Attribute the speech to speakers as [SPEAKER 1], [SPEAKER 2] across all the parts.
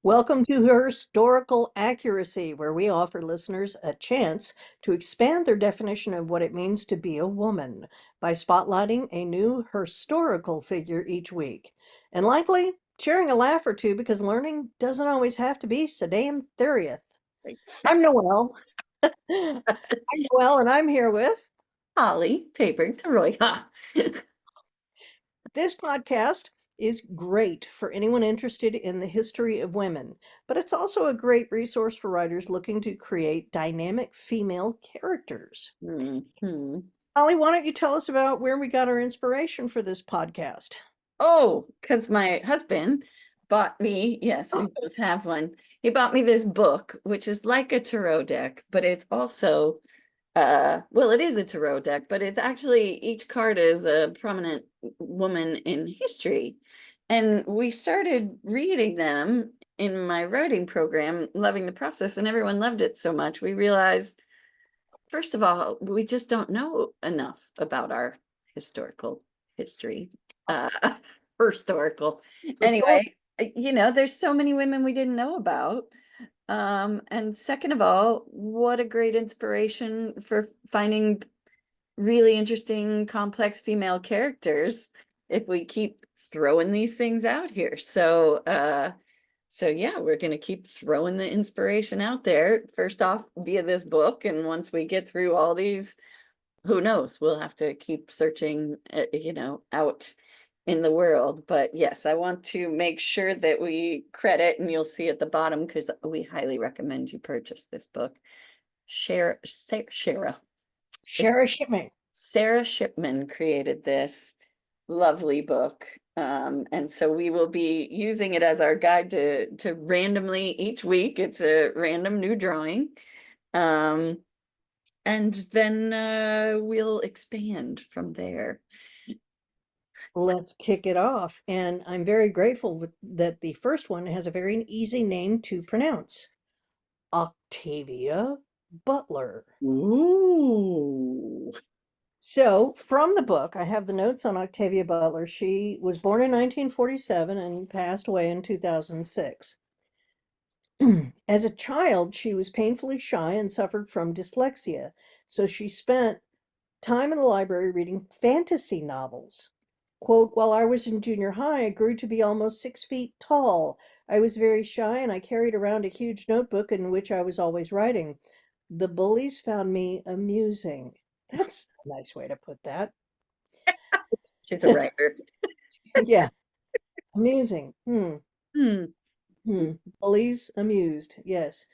[SPEAKER 1] Welcome to Historical Accuracy, where we offer listeners a chance to expand their definition of what it means to be a woman by spotlighting a new historical figure each week. And likely sharing a laugh or two because learning doesn't always have to be so damn serious. I'm Noelle. I'm Noelle, and I'm here with
[SPEAKER 2] Holly, Payberg-Torroija.
[SPEAKER 1] this podcast is great for anyone interested in the history of women, but it's also a great resource for writers looking to create dynamic female characters.
[SPEAKER 2] Mhm.
[SPEAKER 1] Holly, why don't you tell us about where we got our inspiration for this podcast?
[SPEAKER 2] Oh, because my husband bought me, yes, we both have one. He bought me this book, which is like a tarot deck, but it's also, well, it is a tarot deck, but it's actually each card is a prominent woman in history. And we started reading them in my writing program, loving the process, and everyone loved it so much. We realized, first of all, we just don't know enough about our historical history. Uh, historical.
[SPEAKER 1] For sure.
[SPEAKER 2] Anyway, there's so many women we didn't know about. And second of all, what a great inspiration for finding really interesting, complex female characters if we keep throwing these things out here. So yeah, we're going to keep throwing the inspiration out there, first off via this book. And once we get through all these, who knows, we'll have to keep searching, out in the world. But yes, I want to make sure that we credit, and you'll see at the bottom, because we highly recommend you purchase this book. Shara.
[SPEAKER 1] Share a shipment.
[SPEAKER 2] Sarah Shipman created this lovely book. And so we will be using it as our guide to randomly each week. It's a random new drawing. Um, and then we'll expand from there.
[SPEAKER 1] Let's kick it off. And I'm very grateful that the first one has a very easy name to pronounce. Octavia Butler.
[SPEAKER 2] Ooh.
[SPEAKER 1] So, from the book, I have the notes on Octavia Butler. She was born in 1947 and passed away in 2006. As a child, she was painfully shy and suffered from dyslexia, so she spent time in the library reading fantasy novels. Quote, while I was in junior high, I grew to be almost 6 feet tall. I was very shy and I carried around a huge notebook in which I was always writing. The bullies found me amusing. That's a nice way to put that.
[SPEAKER 2] She's a writer.
[SPEAKER 1] Yeah, amusing.
[SPEAKER 2] Hmm.
[SPEAKER 1] Hmm. Bullies amused. Yes.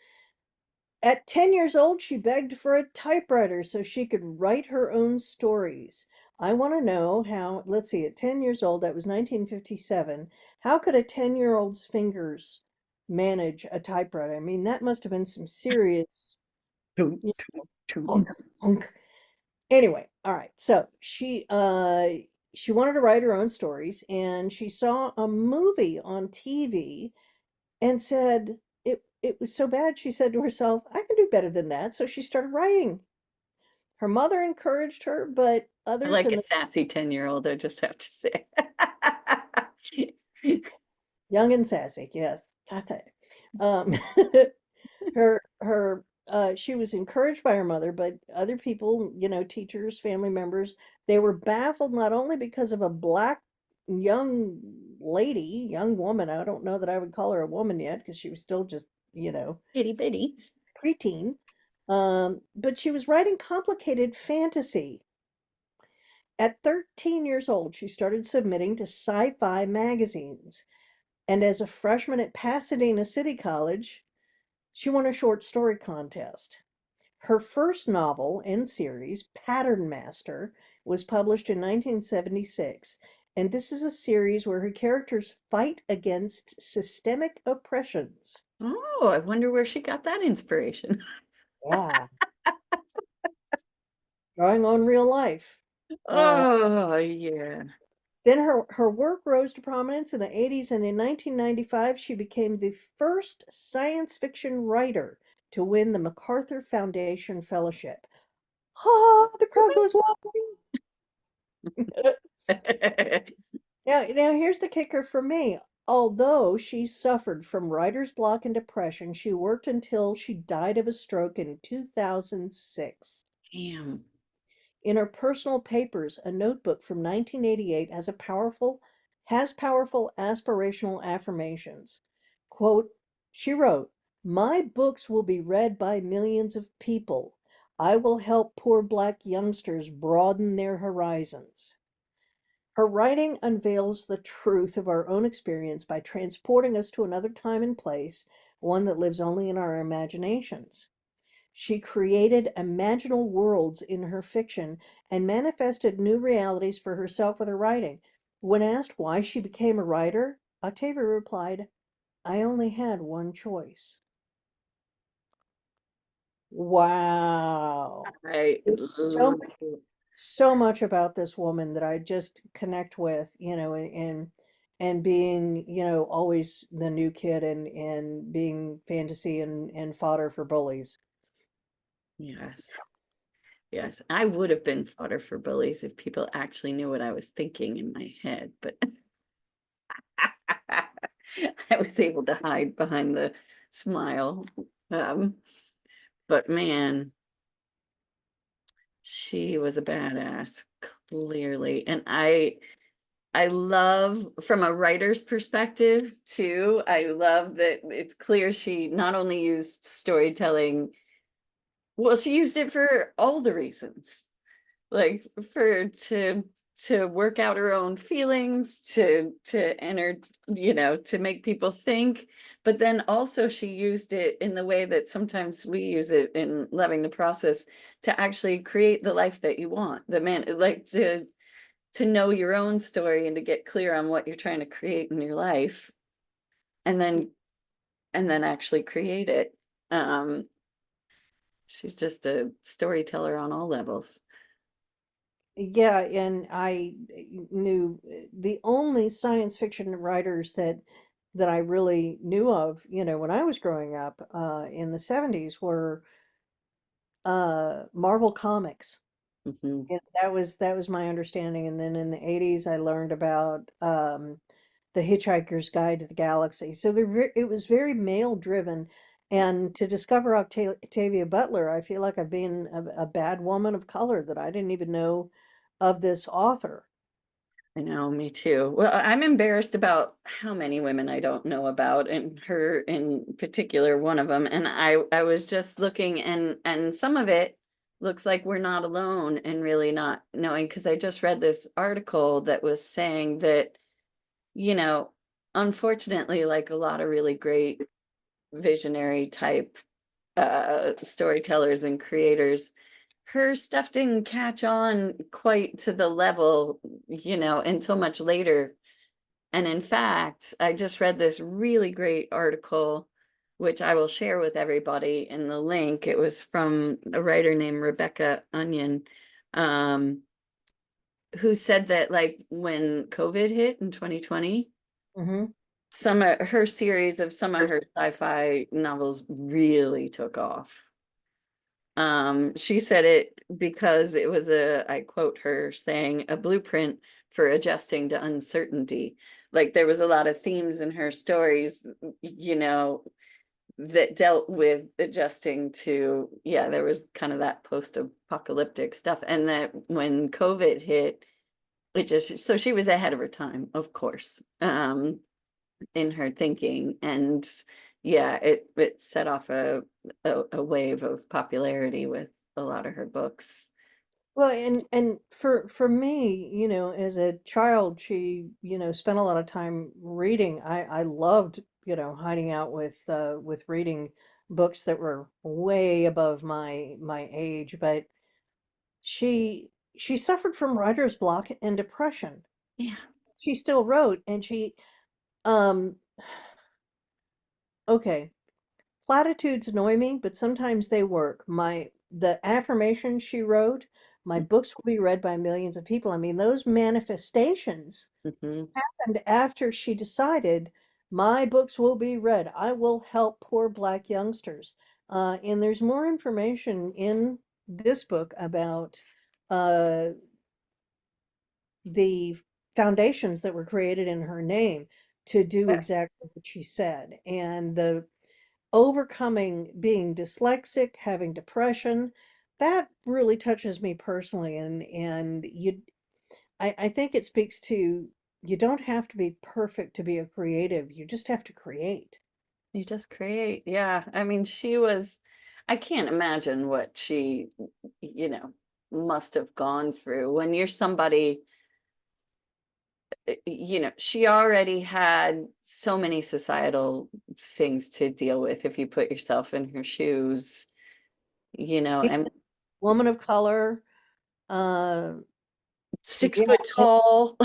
[SPEAKER 1] At 10 years old, she begged for a typewriter so she could write her own stories. I want to know how, let's see, at 10 years old, that was 1957, how could a 10-year-old's fingers manage a typewriter? I mean, that must have been some serious,
[SPEAKER 2] Toot,
[SPEAKER 1] you
[SPEAKER 2] toot, toot.
[SPEAKER 1] know, unk. Anyway, all right. So she wanted to write her own stories and she saw a movie on TV and said it was so bad she said to herself, I can do better than that. So she started writing. Her mother encouraged her, but
[SPEAKER 2] I
[SPEAKER 1] others
[SPEAKER 2] like
[SPEAKER 1] in
[SPEAKER 2] a
[SPEAKER 1] the
[SPEAKER 2] sassy 10-year-old, I just have to say.
[SPEAKER 1] young and sassy, yes. Tate. Um, she was encouraged by her mother, but other people, teachers, family members, they were baffled not only because of a black young lady, young woman. I don't know that I would call her a woman yet because she was still just,
[SPEAKER 2] Itty bitty.
[SPEAKER 1] preteen. But she was writing complicated fantasy. At 13 years old, she started submitting to sci-fi magazines. And as a freshman at Pasadena City College, she won a short story contest. Her first novel and series, Pattern Master, was published in 1976. And this is a series where her characters fight against systemic oppressions.
[SPEAKER 2] Oh, I wonder where she got that inspiration.
[SPEAKER 1] Yeah, drawing on real life. Uh,
[SPEAKER 2] Oh, yeah.
[SPEAKER 1] Then her work rose to prominence in the 80s, and in 1995, she became the first science fiction writer to win the MacArthur Foundation Fellowship. Ah, the crowd goes wild. Now here's the kicker for me. although she suffered from writer's block and depression, she worked until she died of a stroke in 2006.
[SPEAKER 2] Damn.
[SPEAKER 1] In her personal papers, a notebook from 1988 has powerful aspirational affirmations. Quote, she wrote, "My books will be read by millions of people. I will help poor Black youngsters broaden their horizons." Her writing unveils the truth of our own experience by transporting us to another time and place, one that lives only in our imaginations. She created imaginal worlds in her fiction and manifested new realities for herself with her writing. When asked why she became a writer, Octavia replied, "I only had one choice." Wow.
[SPEAKER 2] I
[SPEAKER 1] There's
[SPEAKER 2] love it.
[SPEAKER 1] so much about this woman that I just connect with, and being, always the new kid and being fantasy and fodder for bullies.
[SPEAKER 2] Yes. Yes. I would have been fodder for bullies if people actually knew what I was thinking in my head, but I was able to hide behind the smile. Um, but man, she was a badass, clearly. And I love from a writer's perspective too. I love that it's clear she not only used storytelling, well, she used it for all the reasons. Like for to work out her own feelings, to enter, to make people think, but then also she used it in the way that sometimes we use it in Loving the Process to actually create the life that you want. The man, like to know your own story and to get clear on what you're trying to create in your life, and then actually create it. Um, she's just a storyteller on all levels.
[SPEAKER 1] Yeah, and I knew the only science fiction writers that I really knew of, when I was growing up in the 70s were Marvel Comics.
[SPEAKER 2] Mhm.
[SPEAKER 1] Yeah, that was my understanding. And then in the 80s, I learned about The Hitchhiker's Guide to the Galaxy. So it was very male driven. And to discover Octavia Butler, I feel like I've been a bad woman of color that I didn't even know of this author.
[SPEAKER 2] I know, me too. Well, I'm embarrassed about how many women I don't know about, and her in particular, one of them. And I was just looking, and some of it looks like we're not alone in really not knowing, because I just read this article that was saying that, you know, unfortunately, like a lot of really great visionary type storytellers and creators, her stuff didn't catch on quite to the level, until much later. And in fact, I just read this really great article, which I will share with everybody in the link. It was from a writer named Rebecca Onion, um, who said that like when COVID hit in 2020,
[SPEAKER 1] Hmm.
[SPEAKER 2] some of her series of some of her sci-fi novels really took off. She said it because it was I quote her saying, a blueprint for adjusting to uncertainty. Like there was a lot of themes in her stories, that dealt with adjusting to, yeah, there was kind of that post-apocalyptic stuff. And that when COVID hit, so she was ahead of her time, of course. In her thinking, and yeah, it set off a wave of popularity with a lot of her books.
[SPEAKER 1] Well, and for me, as a child, she, spent a lot of time reading. I loved, hiding out with reading books that were way above my age, but she suffered from writer's block and depression.
[SPEAKER 2] Yeah.
[SPEAKER 1] She still wrote, and um okay, platitudes annoy me, but sometimes they work. The affirmations she wrote, "My books will be read by millions of people." I mean, those manifestations
[SPEAKER 2] Mhm.
[SPEAKER 1] happened after she decided, "My books will be read. I will help poor Black youngsters." And there's more information in this book about uh, the foundations that were created in her name. to do
[SPEAKER 2] Yes.
[SPEAKER 1] exactly what she said. And the overcoming being dyslexic, having depression, that really touches me personally. And I think it speaks to you don't have to be perfect to be a creative. You just have to create.
[SPEAKER 2] You just create. Yeah. I mean, she was, I can't imagine what she, you know, must have gone through when you're somebody, she already had so many societal things to deal with if you put yourself in her shoes, and
[SPEAKER 1] Woman of color, uh,
[SPEAKER 2] six
[SPEAKER 1] yeah.
[SPEAKER 2] foot tall.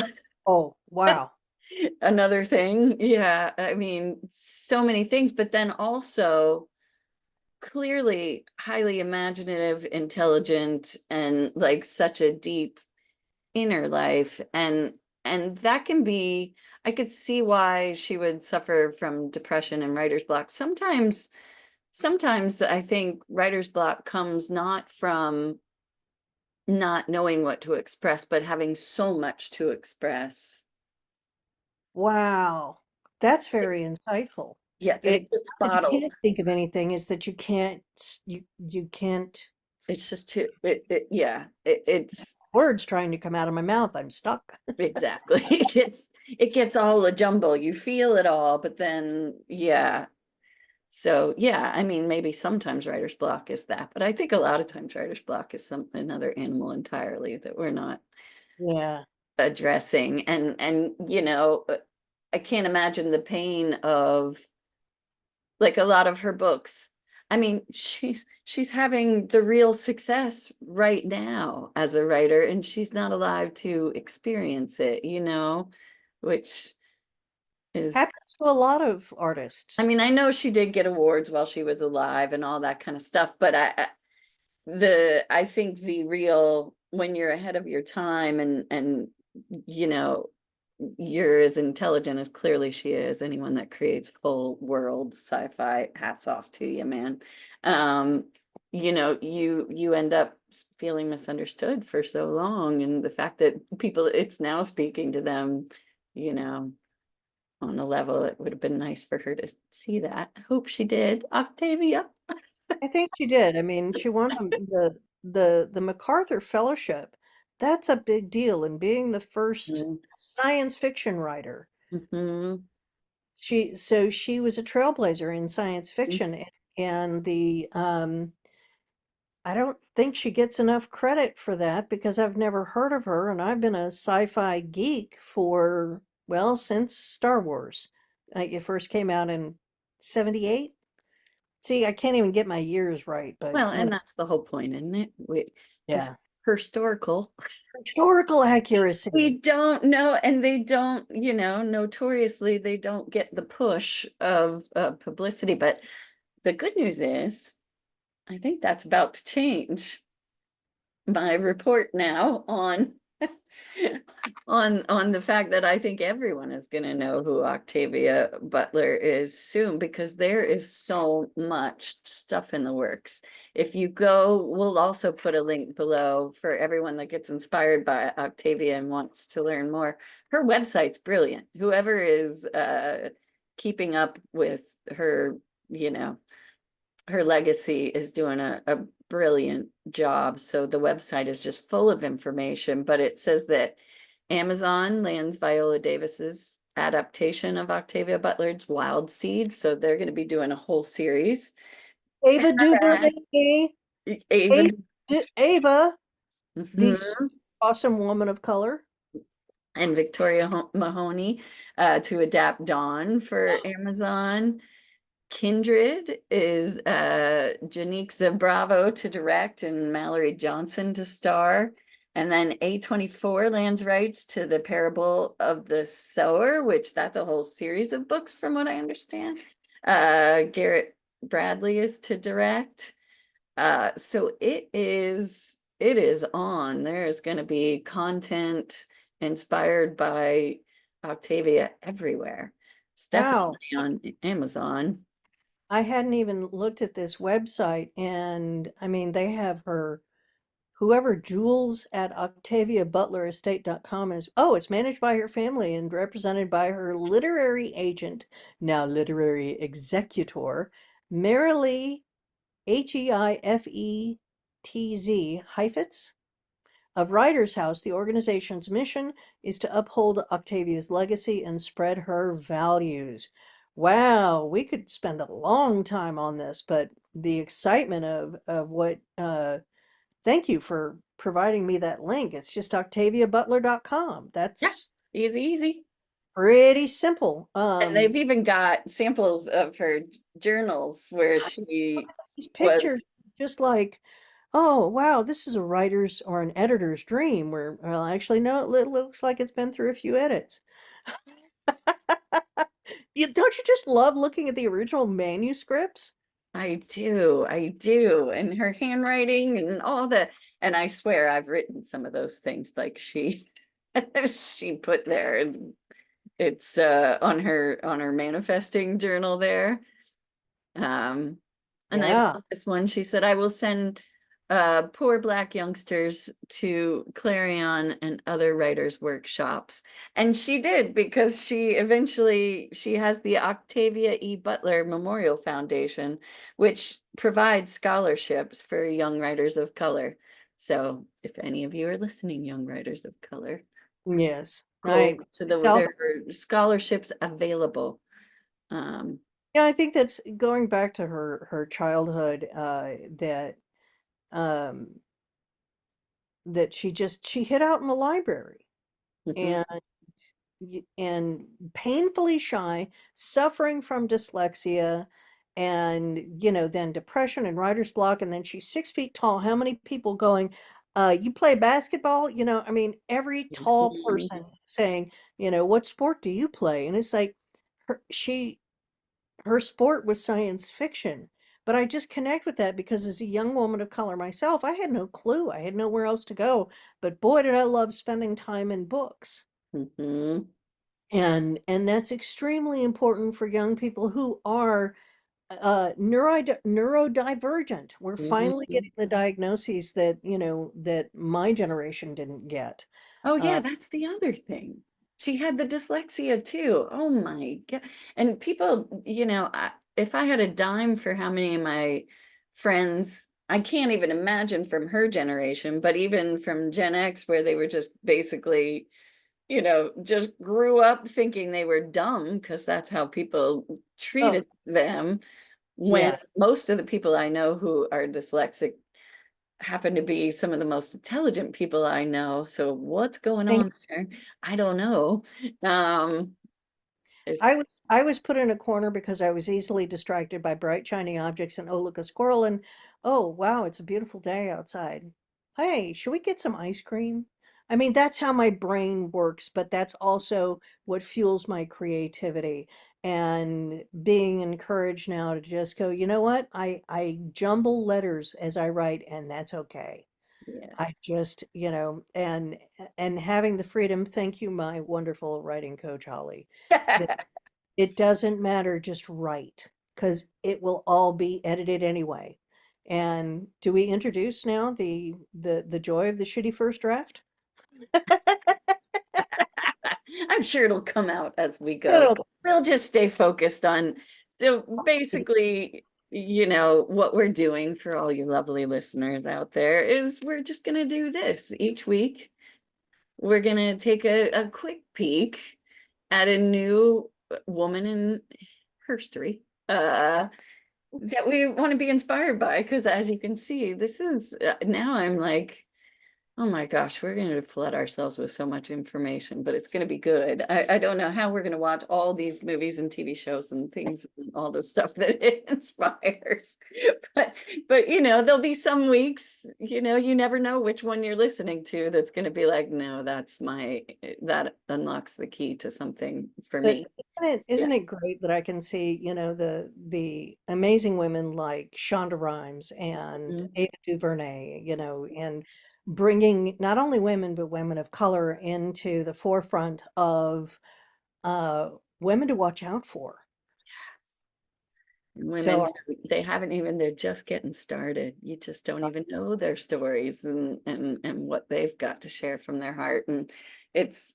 [SPEAKER 1] Oh, wow.
[SPEAKER 2] Another thing. Yeah. I mean, so many things, but then also clearly highly imaginative, intelligent, and like such a deep inner life. And that can be, I could see why she would suffer from depression and writer's block. Sometimes I think writer's block comes not from not knowing what to express, but having so much to express.
[SPEAKER 1] Wow. That's very insightful.
[SPEAKER 2] Yeah,
[SPEAKER 1] It's
[SPEAKER 2] it gets
[SPEAKER 1] not that you
[SPEAKER 2] bottled.
[SPEAKER 1] can't think of anything, is that you can't
[SPEAKER 2] It's just too, yeah, it's
[SPEAKER 1] words trying to come out of my mouth. I'm stuck.
[SPEAKER 2] exactly. It gets all a jumble. You feel it all, but then yeah. So yeah, I mean, maybe sometimes writer's block is that, but I think a lot of times writer's block is another animal entirely that we're not
[SPEAKER 1] Yeah.
[SPEAKER 2] addressing. And I can't imagine the pain of like a lot of her books. I mean, she's having the real success right now as a writer, and she's not alive to experience it, which is,
[SPEAKER 1] Happens to a lot of
[SPEAKER 2] I
[SPEAKER 1] artists.
[SPEAKER 2] mean, I know she did get awards while she was alive and all that kind of stuff, but I think the real, when you're ahead of your time and you know you're as intelligent as clearly she is, anyone that creates full world sci-fi, hats off to you, man. um you end up feeling misunderstood for so long, and the fact that people, it's now speaking to them, you know on a level, it would have been nice for her to see that. I hope she did. Octavia.
[SPEAKER 1] I think she did. I mean, she won the MacArthur Fellowship. That's a big deal. And being the first science fiction writer,
[SPEAKER 2] Mm-hmm.
[SPEAKER 1] she was a trailblazer in science fiction, and the I don't think she gets enough credit for that because I've never heard of her, and I've been a sci-fi geek for, well, since Star Wars. It first came out in 78. See, I can't even get my years right, but
[SPEAKER 2] Well, and that's the whole point, isn't it?
[SPEAKER 1] yeah.
[SPEAKER 2] Historical.
[SPEAKER 1] Historical accuracy.
[SPEAKER 2] We don't know, and they don't, notoriously, they don't get the push of publicity. But the good news is, I think that's about to change. My report now on on the fact that I think everyone is going to know who Octavia Butler is soon, because there is so much stuff in the works. If you go, we'll also put a link below for everyone that gets inspired by Octavia and wants to learn more. Her website's brilliant. Whoever is keeping up with her, you know, her legacy is doing a brilliant job. So the website is just full of information, but it says that Amazon lands Viola Davis's adaptation of Octavia Butler's Wild Seed. So they're going to be doing a whole series.
[SPEAKER 1] Ava DuVernay,
[SPEAKER 2] Ava.
[SPEAKER 1] Ava, the
[SPEAKER 2] Mhm.
[SPEAKER 1] awesome woman of color.
[SPEAKER 2] And Victoria Mahoney to adapt Dawn for Amazon. Kindred is Janique Bravo to direct and Mallory Johnson to star. And then A24 lands rights to the Parable of the Sower, which that's a whole series of books from what I understand. Garrett Bradley is to direct. So it is on. There is going to be content inspired by Octavia everywhere. It's
[SPEAKER 1] Wow.
[SPEAKER 2] definitely on Amazon.
[SPEAKER 1] I hadn't even looked at this website, and I mean, they have her whoever Jules at OctaviaButlerEstate.com is, oh, it's managed by her family and represented by her literary agent, now literary executor, Marilee, Heifetz, Heifetz of Writers House. The organization's mission is to uphold Octavia's legacy and spread her values. Wow, we could spend a long time on this, but the excitement of what thank you for providing me that link. It's just octaviabutler.com.
[SPEAKER 2] Yeah,
[SPEAKER 1] That's
[SPEAKER 2] easy, easy.
[SPEAKER 1] pretty simple.
[SPEAKER 2] And they've even got samples of her journals where she
[SPEAKER 1] These
[SPEAKER 2] was,
[SPEAKER 1] pictures just like, oh wow, this is a writer's or an editor's dream where, well, actually no, it looks like it's been through a few edits. Don't you just love looking at the original manuscripts?
[SPEAKER 2] I do. And her handwriting and all that. And I swear I've written some of those things like she she put there. It's on her manifesting journal there. Um, and I
[SPEAKER 1] Yeah.
[SPEAKER 2] love this one. She said, I will send poor Black youngsters to Clarion and other writers' workshops. And she did because she has the Octavia E. Butler Memorial Foundation, which provides scholarships for young writers of color. So if any of you are listening, young writers of color,
[SPEAKER 1] Yes.
[SPEAKER 2] go
[SPEAKER 1] I
[SPEAKER 2] to
[SPEAKER 1] South.
[SPEAKER 2] there are scholarships available. Um,
[SPEAKER 1] Yeah, I think that's going back to her childhood, that um she hid out in the library
[SPEAKER 2] mhm,
[SPEAKER 1] and painfully shy, suffering from dyslexia and then depression and writer's block, and then she's 6 feet tall. How many people going, you play basketball? I mean, every tall
[SPEAKER 2] mhm.
[SPEAKER 1] person saying, what sport do you play? And it's like her sport was science fiction. But I just connect with that because as a young woman of color myself, I had no clue. I had nowhere else to go. But boy, did I love spending time in books.
[SPEAKER 2] Mhm,
[SPEAKER 1] And that's extremely important for young people who are neurodivergent. We're finally
[SPEAKER 2] mhm.
[SPEAKER 1] getting the diagnoses that my generation didn't get.
[SPEAKER 2] Oh yeah,
[SPEAKER 1] Uh,
[SPEAKER 2] that's the other thing. She had the dyslexia too. Oh my God. And people, if I had a dime for how many of my friends, I can't even imagine from her generation, but even from Gen X, where they were just basically, just grew up thinking they were dumb because that's how people
[SPEAKER 1] oh,
[SPEAKER 2] treated them. When
[SPEAKER 1] yeah.
[SPEAKER 2] most of the people I know who are dyslexic happen to be some of the most intelligent people I know. So what's going
[SPEAKER 1] I
[SPEAKER 2] on there? I don't know. Um,
[SPEAKER 1] I
[SPEAKER 2] it's
[SPEAKER 1] was I was put in a corner because I was easily distracted by bright shiny objects and oh look a squirrel and oh wow it's a beautiful day outside. Hey, should we get some ice cream? I mean that's how my brain works, but that's also what fuels my creativity and being encouraged now to just go, you know what? I jumble letters as I write and that's okay.
[SPEAKER 2] yeah.
[SPEAKER 1] I just, and having the freedom, thank you, my wonderful writing coach, Holly, it doesn't matter, just write, because it will all be edited anyway. And do we introduce now the joy of the shitty first draft?
[SPEAKER 2] I'm sure it'll come out as we go.
[SPEAKER 1] It'll
[SPEAKER 2] We'll just stay focused on so basically, what we're doing for all you lovely listeners out there is we're just gonna do this each week. We're gonna take a quick peek at a new woman in history. That we want to be inspired by because as you can see this is now I'm like oh my gosh we're going to flood ourselves with so much information but it's going to be good. I don't know how we're going to watch all these movies and TV shows and things and all the stuff that it inspires but there'll be some weeks you never know which one you're listening to that's going to be like no that unlocks the key to something for
[SPEAKER 1] But
[SPEAKER 2] me. Yeah.
[SPEAKER 1] isn't it great that I can see, the amazing women like Shonda Rhimes and
[SPEAKER 2] Mhm.
[SPEAKER 1] Ava DuVernay, and bringing not only women but women of color into the forefront of uh, women to watch out for.
[SPEAKER 2] Women,
[SPEAKER 1] So
[SPEAKER 2] they haven't even, they're just getting started. You just don't even know their stories and what they've got to share from their heart. And it's,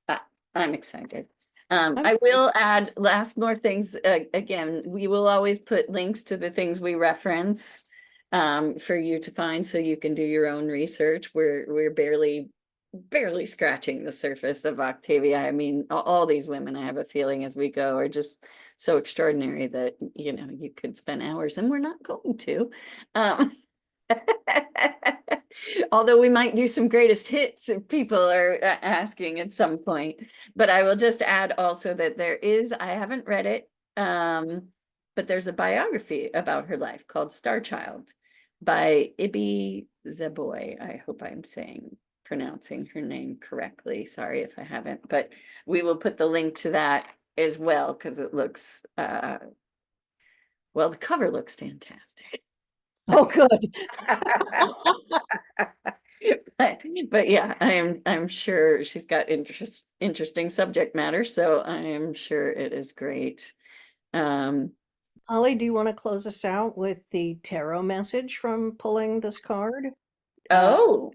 [SPEAKER 2] I, I'm excited.
[SPEAKER 1] I'm
[SPEAKER 2] I will add last more things. Again, we will always put links to the things we reference for you to find so you can do your own research. We're barely scratching the surface of Octavia. I mean, all these women, I have a feeling as we go, are just so extraordinary that, you know, you could spend hours, and we're not going to. Um, although we might do some greatest hits if people are asking at some point. But I will just add also that there is, I haven't read it, but there's a biography about her life called Star Child by Ibi Zeboy. I hope I'm pronouncing her name correctly. Sorry if I haven't, but we will put the link to that as well because it looks, well, the cover looks fantastic.
[SPEAKER 1] oh good.
[SPEAKER 2] But yeah, I'm sure she's got interesting subject matter, so I am sure it is great. Um,
[SPEAKER 1] Holly, do you want to close us out with the tarot message from pulling this card? Uh,
[SPEAKER 2] oh,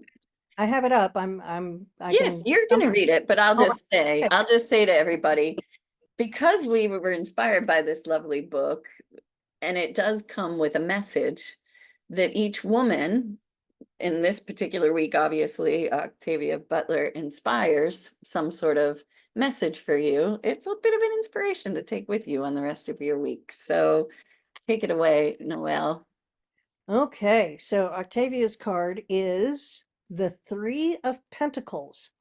[SPEAKER 1] I have it up. I
[SPEAKER 2] yes,
[SPEAKER 1] can.
[SPEAKER 2] you're gonna read it, but
[SPEAKER 1] Oh, okay.
[SPEAKER 2] I'll just say to everybody, because we were inspired by this lovely book, and it does come with a message that each woman in this particular week, obviously, Octavia Butler inspires some sort of message for you. It's a bit of an inspiration to take with you on the rest of your week. So take it away, Noelle.
[SPEAKER 1] Okay, so Octavia's card is the Three of Pentacles.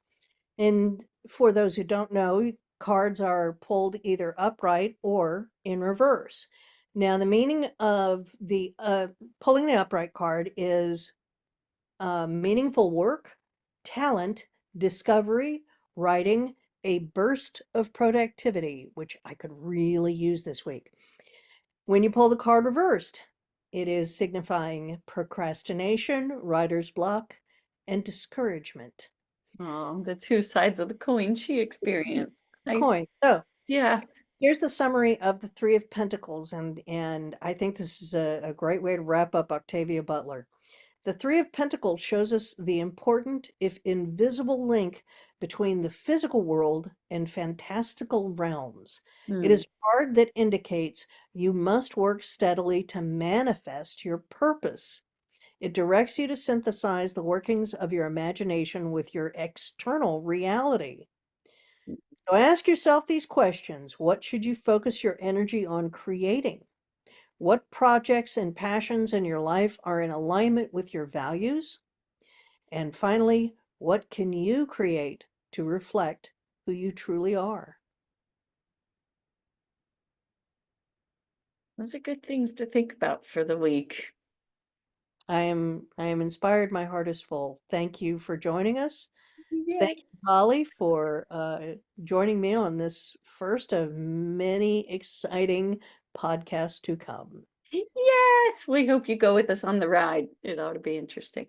[SPEAKER 1] And for those who don't know, cards are pulled either upright or in reverse. Now, the meaning of the pulling the upright card is meaningful work, talent, discovery, writing, a burst of productivity, which I could really use this week. When you pull the card reversed, it is signifying procrastination, writer's block, and discouragement.
[SPEAKER 2] Oh, the two sides of the coin she experienced.
[SPEAKER 1] The coin. So
[SPEAKER 2] Yeah.
[SPEAKER 1] here's the summary of the Three of Pentacles, and I think this is a great way to wrap up Octavia Butler. The Three of Pentacles shows us the important, if invisible, link between the physical world and fantastical realms. It
[SPEAKER 2] Hmm.
[SPEAKER 1] is a card that indicates you must work steadily to manifest your purpose. It directs you to synthesize the workings of your imagination with your external reality. So ask yourself these questions. What should you focus your energy on creating? What projects and passions in your life are in alignment with your values? And finally, what can you create to reflect who you truly are?
[SPEAKER 2] Those are good things to think about for the week.
[SPEAKER 1] I am inspired. My heart is full. Thank you for joining us.
[SPEAKER 2] Yeah.
[SPEAKER 1] Thank you, Holly, for joining me on this first of many exciting podcasts to come.
[SPEAKER 2] Yes, we hope you go with us on the ride. It ought to be interesting.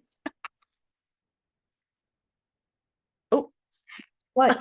[SPEAKER 2] Oh,
[SPEAKER 1] What?